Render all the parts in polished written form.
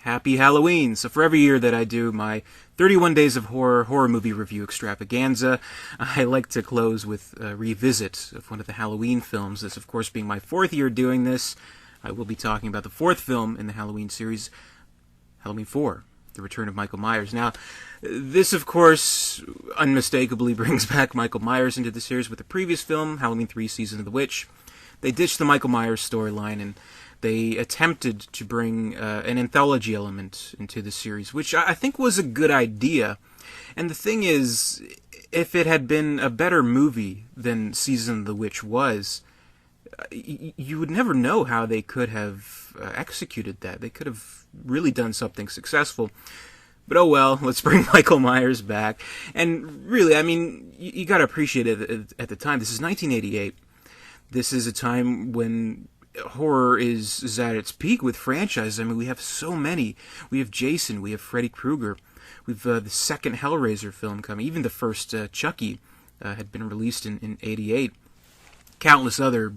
Happy Halloween! So for every year that I do my 31 Days of Horror movie review extravaganza, I like to close with a revisit of one of the Halloween films. This, of course, being my 4th year doing this, I will be talking about the 4th film in the Halloween series, Halloween 4, The Return of Michael Myers. Now, this, of course, unmistakably brings back Michael Myers into the series with the previous film, Halloween 3, Season of the Witch. They ditched the Michael Myers storyline and they attempted to bring an anthology element into the series, which I think was a good idea. And the thing is, if it had been a better movie than Season of the Witch was, you would never know how they could have executed that. They could have really done something successful. But oh well, let's bring Michael Myers back. And really, I mean, you got to appreciate it at the time. This is 1988. This is a time when horror is at its peak with franchises. I mean, we have so many. We have Jason, we have Freddy Krueger, we've the second Hellraiser film coming. Even the first Chucky had been released in 88. Countless other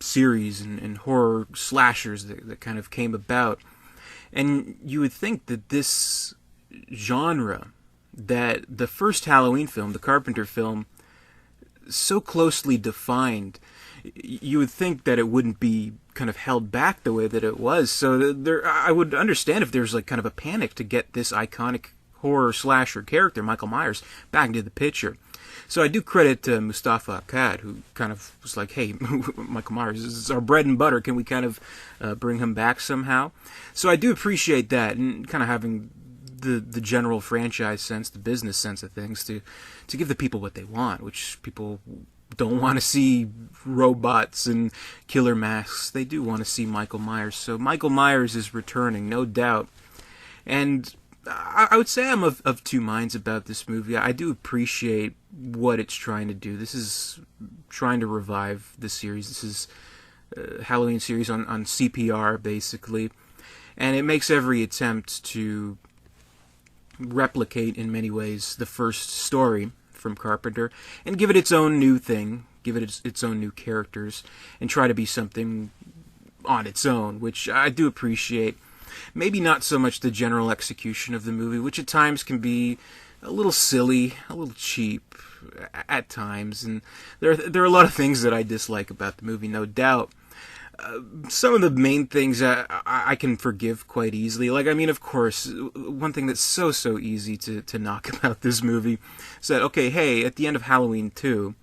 series and horror slashers that kind of came about. And you would think that this genre, that the first Halloween film, the Carpenter film, so closely defined, you would think that it wouldn't be kind of held back the way that it was. So I would understand if there's like kind of a panic to get this iconic horror slasher character, Michael Myers, back into the picture. So I do credit Mustafa Akkad, who kind of was like, hey, Michael Myers, this is our bread and butter. Can we kind of bring him back somehow? So I do appreciate that, and kind of having the general franchise sense, the business sense of things, to give the people what they want, which people don't want to see robots and killer masks. They do want to see Michael Myers. So Michael Myers is returning, no doubt. And I would say I'm of two minds about this movie. I do appreciate what it's trying to do. This is trying to revive the series. This is a Halloween series on CPR, basically. And it makes every attempt to replicate, in many ways, the first story from Carpenter and give it its own new thing, give it its own new characters, and try to be something on its own, which I do appreciate. Maybe not so much the general execution of the movie, which at times can be a little silly, a little cheap at times, and there are a lot of things that I dislike about the movie, no doubt. Some of the main things I can forgive quite easily. Like, I mean, of course, one thing that's so easy to knock about this movie is that, okay, hey, at the end of Halloween 2,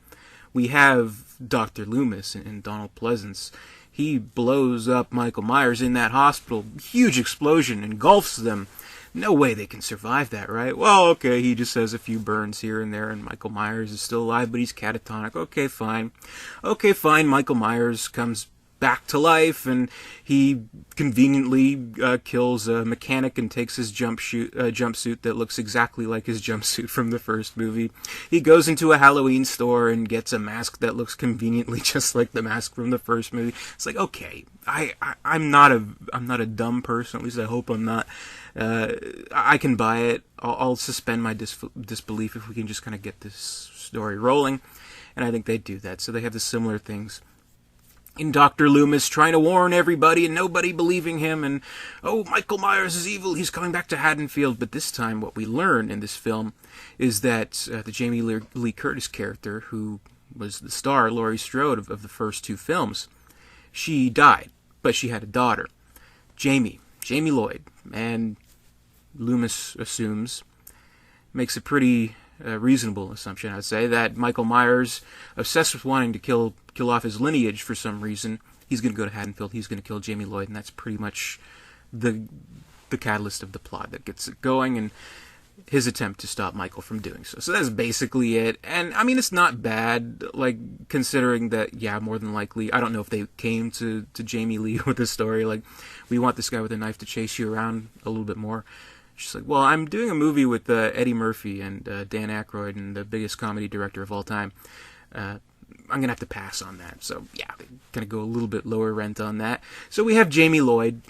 we have Dr. Loomis and Donald Pleasance. He blows up Michael Myers in that hospital. Huge explosion, engulfs them. No way they can survive that, right? Well, okay, he just has a few burns here and there, and Michael Myers is still alive, but he's catatonic. Okay, fine. Michael Myers comes back to life, and he conveniently kills a mechanic and takes his jumpsuit that looks exactly like his jumpsuit from the first movie. He goes into a Halloween store and gets a mask that looks conveniently just like the mask from the first movie. It's like, okay, I'm not a dumb person. At least I hope I'm not. I can buy it. I'll suspend my disbelief if we can just kind of get this story rolling, and I think they do that. So they have the similar things in Dr. Loomis trying to warn everybody and nobody believing him, and oh, Michael Myers is evil, he's coming back to Haddonfield. But this time what we learn in this film is that the Jamie Lee Curtis character, who was the star, Laurie Strode, of the first two films, she died, but she had a daughter, Jamie Lloyd, and Loomis assumes, makes a pretty reasonable assumption, I'd say, that Michael Myers, obsessed with wanting to kill off his lineage for some reason, he's going to go to Haddonfield, he's going to kill Jamie Lloyd, and that's pretty much the catalyst of the plot that gets it going, and his attempt to stop Michael from doing so. So that's basically it, and I mean, it's not bad, like, considering that, yeah, more than likely, I don't know if they came to Jamie Lee with this story, like, we want this guy with a knife to chase you around a little bit more. She's like, well, I'm doing a movie with Eddie Murphy and Dan Aykroyd, and the biggest comedy director of all time. I'm going to have to pass on that. So, yeah, they're going to go a little bit lower rent on that. So we have Jamie Lloyd,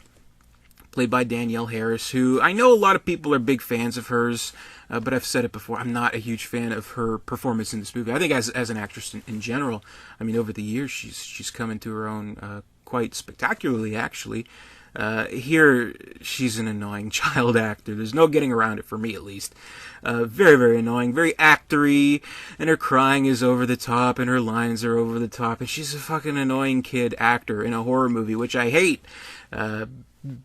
played by Danielle Harris, who I know a lot of people are big fans of hers, but I've said it before, I'm not a huge fan of her performance in this movie. I think as an actress in general, I mean, over the years, she's come into her own quite spectacularly, actually. Here, she's an annoying child actor. There's no getting around it, for me at least. Very, very annoying, very actory, and her crying is over the top, and her lines are over the top, and she's a fucking annoying kid actor in a horror movie, which I hate.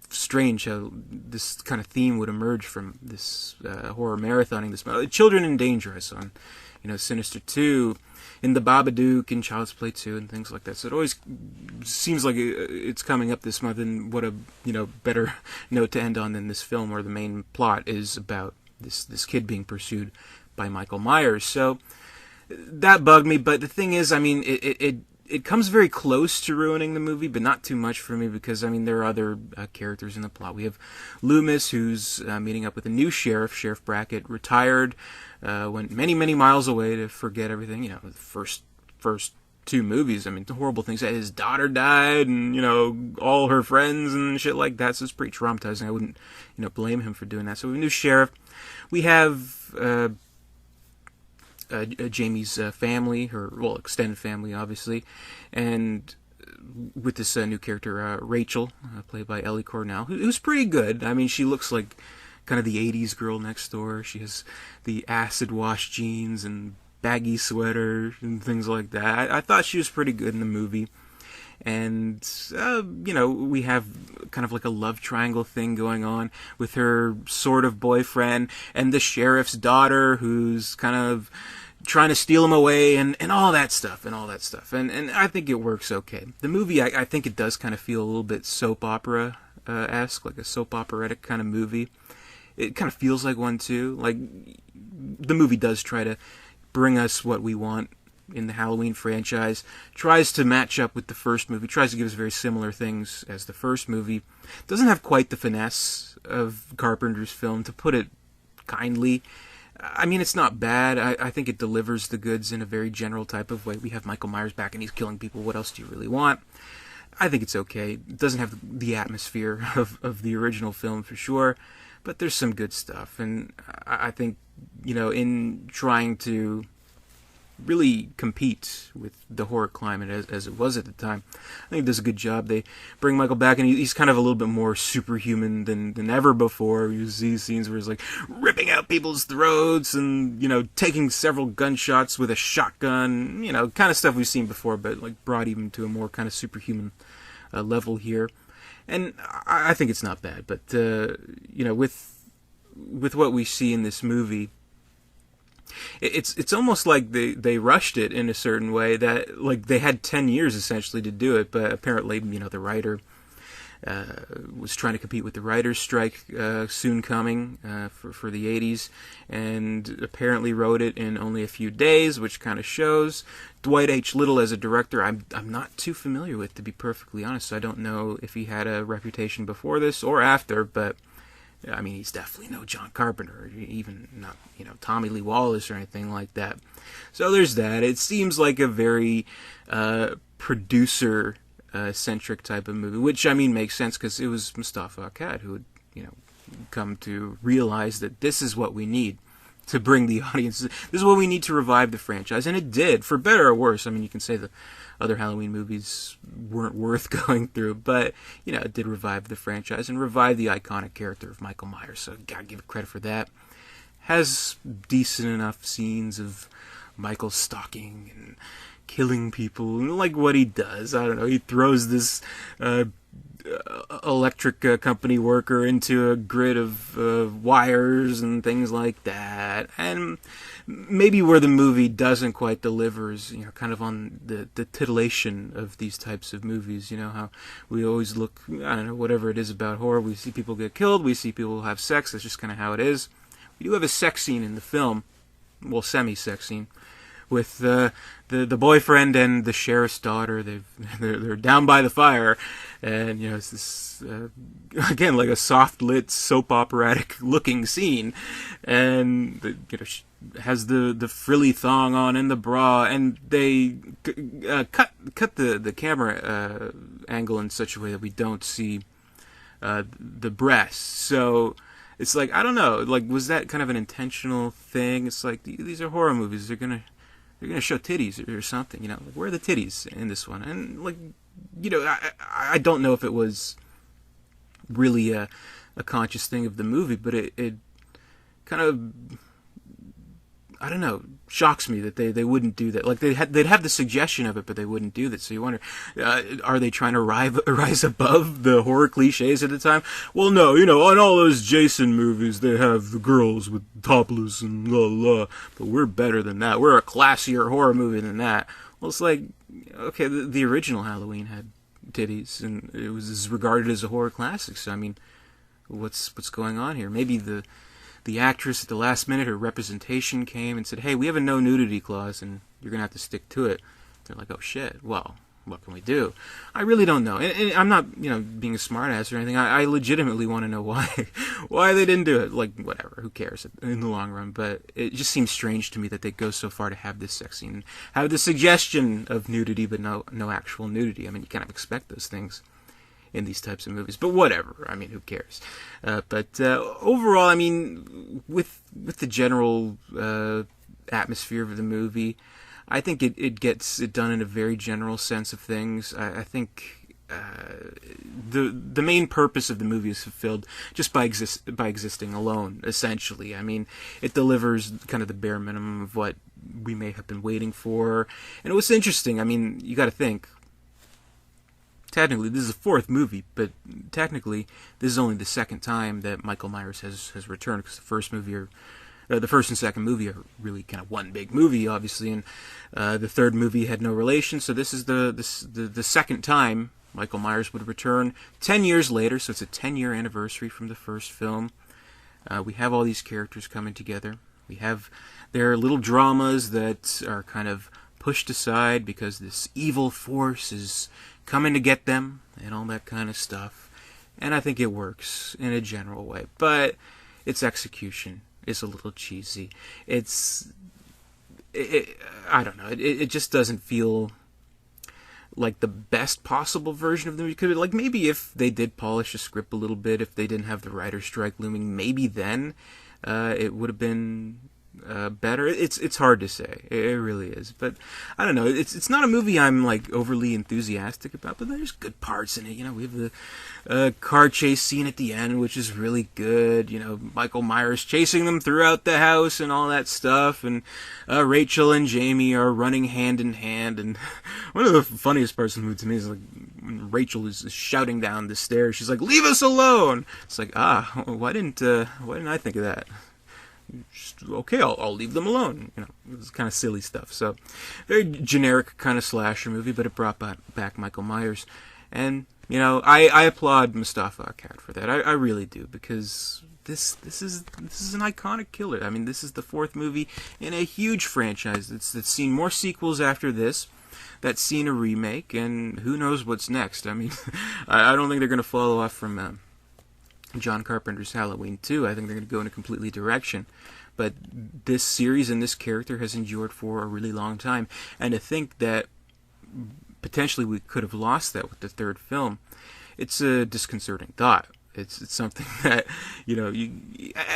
Strange how this kind of theme would emerge from this horror marathoning. This Children in Danger I saw, Sinister 2, in The Babadook, and Child's Play 2, and things like that. So it always seems like it's coming up this month, and what a better note to end on than this film, where the main plot is about this kid being pursued by Michael Myers. So that bugged me. But the thing is, I mean, it comes very close to ruining the movie, but not too much for me, because, I mean, there are other characters in the plot. We have Loomis, who's meeting up with a new sheriff. Sheriff Brackett retired, went many, many miles away to forget everything. The first two movies, I mean, the horrible things. His daughter died, and, all her friends and shit like that, so it's pretty traumatizing. I wouldn't, blame him for doing that. So we have a new sheriff. We have Jamie's family, her extended family, obviously, and with this new character, Rachel, played by Ellie Cornell, who's pretty good. I mean, she looks like kind of the 80s girl next door. She has the acid wash jeans and baggy sweater and things like that. I thought she was pretty good in the movie. And, we have kind of like a love triangle thing going on with her sort of boyfriend and the sheriff's daughter, who's kind of trying to steal him away, and all that stuff. And I think it works okay. The movie, I think it does kind of feel a little bit soap opera-esque, like a soap operatic kind of movie. It kind of feels like one, too. Like, the movie does try to bring us what we want in the Halloween franchise, tries to match up with the first movie, tries to give us very similar things as the first movie. Doesn't have quite the finesse of Carpenter's film, to put it kindly. I mean, it's not bad. I think it delivers the goods in a very general type of way. We have Michael Myers back and he's killing people. What else do you really want? I think it's okay. It doesn't have the atmosphere of the original film for sure, but there's some good stuff. And I think, in trying to really compete with the horror climate as it was at the time, I think it does a good job. They bring Michael back, and he's kind of a little bit more superhuman than ever before. You see scenes where he's like ripping out people's throats and, taking several gunshots with a shotgun, kind of stuff we've seen before, but like brought even to a more kind of superhuman level here. And I think it's not bad, but with what we see in this movie, it's almost like they rushed it in a certain way, that like they had 10 years essentially to do it, but apparently the writer was trying to compete with the writer's strike soon coming for the 80s, and apparently wrote it in only a few days, which kind of shows. Dwight H. Little as a director, I'm not too familiar with, to be perfectly honest. I don't know if he had a reputation before this or after, but I mean, he's definitely no John Carpenter, even not, Tommy Lee Wallace or anything like that. So there's that. It seems like a very producer-centric type of movie, which, I mean, makes sense, because it was Mustafa Akkad who had, come to realize that this is what we need to bring the audience. This is what we need to revive the franchise, and it did, for better or worse. I mean, you can say the other Halloween movies weren't worth going through, but, it did revive the franchise and revive the iconic character of Michael Myers, so gotta give it credit for that. Has decent enough scenes of Michael stalking and killing people, like what he does. I don't know, he throws this electric company worker into a grid of wires and things like that. And maybe where the movie doesn't quite deliver is, kind of on the titillation of these types of movies. How we always look, I don't know, whatever it is about horror, we see people get killed, we see people have sex, that's just kind of how it is. We do have a sex scene in the film, well, semi-sex scene, with the boyfriend and the sheriff's daughter. They're down by the fire, and it's this again, like a soft lit soap operatic looking scene, and she has the frilly thong on and the bra, and they cut the camera angle in such a way that we don't see the breasts. So it's like, I don't know, like, was that kind of an intentional thing? It's like, these are horror movies, they're gonna show titties or something, like, where are the titties in this one? And like, I don't know if it was really a conscious thing of the movie, but it kind of, I don't know, shocks me that they wouldn't do that. Like they'd have the suggestion of it, but they wouldn't do that. So you wonder, are they trying to rise above the horror cliches at the time? Well, no, on all those Jason movies, they have the girls with topless and la la. But we're better than that. We're a classier horror movie than that. Well, it's like, okay, the original Halloween had titties, and it was regarded as a horror classic. So I mean, what's going on here? Maybe the actress at the last minute, her representation came and said, hey, we have a no nudity clause and you're going to have to stick to it. They're like, oh shit, well, what can we do? I really don't know. And I'm not, being a smartass or anything. I legitimately want to know why they didn't do it. Like, whatever, who cares in the long run? But it just seems strange to me that they go so far to have this sex scene, have the suggestion of nudity, but no actual nudity. I mean, you kind of expect those things in these types of movies, but whatever. I mean, who cares? But overall, I mean, with the general atmosphere of the movie, I think it gets it done in a very general sense of things. I think the main purpose of the movie is fulfilled just by existing alone, essentially. I mean, it delivers kind of the bare minimum of what we may have been waiting for, and it was interesting. I mean, you got to think. Technically, this is the fourth movie, but technically, this is only the second time that Michael Myers has returned, because the first and second movie are really kind of one big movie, obviously, and the third movie had no relation. So this is the second time Michael Myers would return 10 years later. So it's a 10-year anniversary from the first film. We have all these characters coming together. We have their little dramas that are kind of pushed aside because this evil force is coming to get them and all that kind of stuff. And I think it works in a general way, but its execution is a little cheesy. I don't know. It just doesn't feel like the best possible version of the movie. Like, maybe if they did polish the script a little bit, if they didn't have the writer's strike looming, maybe then it would have been better. It's hard to say. It really is. But I don't know. It's not a movie I'm like overly enthusiastic about, but there's good parts in it. We have the car chase scene at the end, which is really good. Michael Myers chasing them throughout the house and all that stuff, and Rachel and Jamie are running hand in hand. And one of the funniest parts of the movie to me is like when Rachel is shouting down the stairs. She's like, "Leave us alone!" It's like, why didn't I think of that? Okay, I'll leave them alone. It's kind of silly stuff. So, very generic kind of slasher movie, but it brought back Michael Myers, and I applaud Mustafa Akkad for that. I really do, because this is an iconic killer. I mean, this is the fourth movie in a huge franchise that's seen more sequels after this, that's seen a remake, and who knows what's next. I mean, I don't think they're going to follow off from John Carpenter's Halloween 2. I think they're going to go in a completely direction. But this series and this character has endured for a really long time. And to think that potentially we could have lost that with the third film, it's a disconcerting thought. It's something that,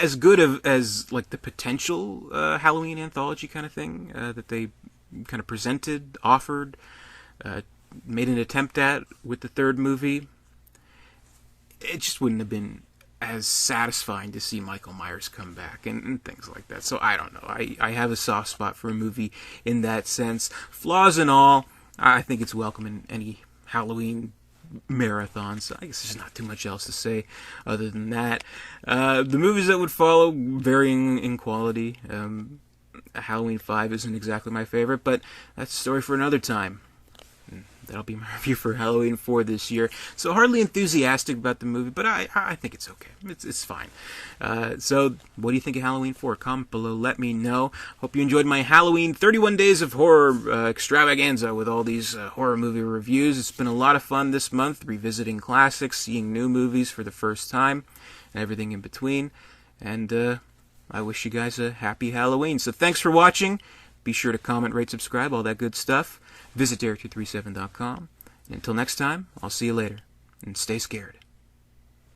as good as like the potential Halloween anthology kind of thing that they kind of presented, offered, made an attempt at with the third movie, it just wouldn't have been as satisfying to see Michael Myers come back and things like that. So I don't know. I have a soft spot for a movie in that sense. Flaws and all, I think it's welcome in any Halloween marathon. So I guess there's not too much else to say other than that. The movies that would follow, varying in quality. Halloween 5 isn't exactly my favorite, but that's a story for another time. That'll be my review for Halloween 4 this year. So hardly enthusiastic about the movie, but I think it's okay. It's fine. So what do you think of Halloween 4? Comment below. Let me know. Hope you enjoyed my Halloween 31 Days of Horror extravaganza with all these horror movie reviews. It's been a lot of fun this month, revisiting classics, seeing new movies for the first time, and everything in between. And I wish you guys a happy Halloween. So thanks for watching. Be sure to comment, rate, subscribe, all that good stuff. Visit Derek237.com. And until next time, I'll see you later. And stay scared.